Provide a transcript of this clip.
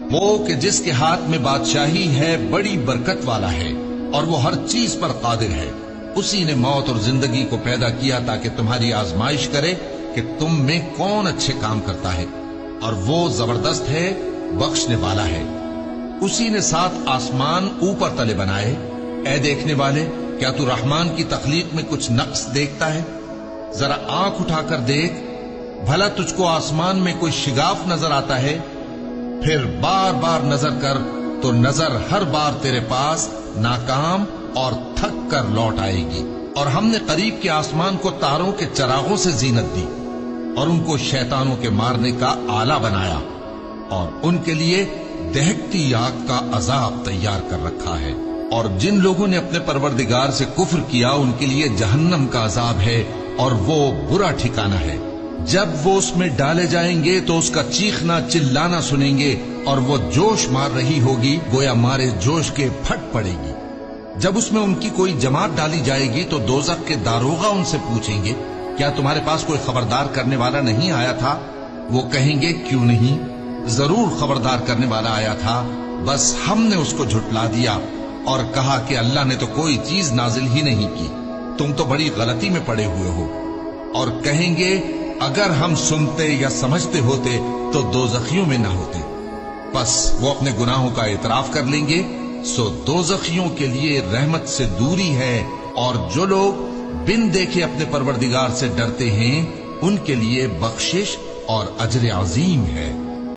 وہ کہ جس کے ہاتھ میں بادشاہی ہے بڑی برکت والا ہے اور وہ ہر چیز پر قادر ہے. اسی نے موت اور زندگی کو پیدا کیا تاکہ تمہاری آزمائش کرے کہ تم میں کون اچھے کام کرتا ہے، اور وہ زبردست ہے، بخشنے والا ہے. اسی نے 7 آسمان اوپر تلے بنائے. اے دیکھنے والے، کیا تو رحمان کی تخلیق میں کچھ نقص دیکھتا ہے؟ ذرا آنکھ اٹھا کر دیکھ، بھلا تجھ کو آسمان میں کوئی شگاف نظر آتا ہے؟ پھر بار بار نظر کر تو نظر ہر بار تیرے پاس ناکام اور تھک کر لوٹ آئے گی. اور ہم نے قریب کے آسمان کو تاروں کے چراغوں سے زینت دی اور ان کو شیطانوں کے مارنے کا آلہ بنایا، اور ان کے لیے دہکتی آگ کا عذاب تیار کر رکھا ہے. اور جن لوگوں نے اپنے پروردگار سے کفر کیا ان کے لیے جہنم کا عذاب ہے، اور وہ برا ٹھکانہ ہے. جب وہ اس میں ڈالے جائیں گے تو اس کا چیخنا چلانا سنیں گے، اور وہ جوش مار رہی ہوگی گویا مارے جوش کے پھٹ پڑے گی. جب اس میں ان کی کوئی جماعت ڈالی جائے گی تو دوزخ کے داروغہ ان سے پوچھیں گے، کیا تمہارے پاس کوئی خبردار کرنے والا نہیں آیا تھا؟ وہ کہیں گے، کیوں نہیں، ضرور خبردار کرنے والا آیا تھا، بس ہم نے اس کو جھٹلا دیا اور کہا کہ اللہ نے تو کوئی چیز نازل ہی نہیں کی، تم تو بڑی غلطی میں پڑے ہوئے ہو. اور کہیں گے، اگر ہم سنتے یا سمجھتے ہوتے تو دوزخیوں میں نہ ہوتے. پس وہ اپنے گناہوں کا اعتراف کر لیں گے، سو دوزخیوں کے لیے رحمت سے دوری ہے، اور جو لوگ بن دیکھے اپنے پروردگار سے ڈرتے ہیں ان کے لیے بخشش اور اجر عظیم ہے.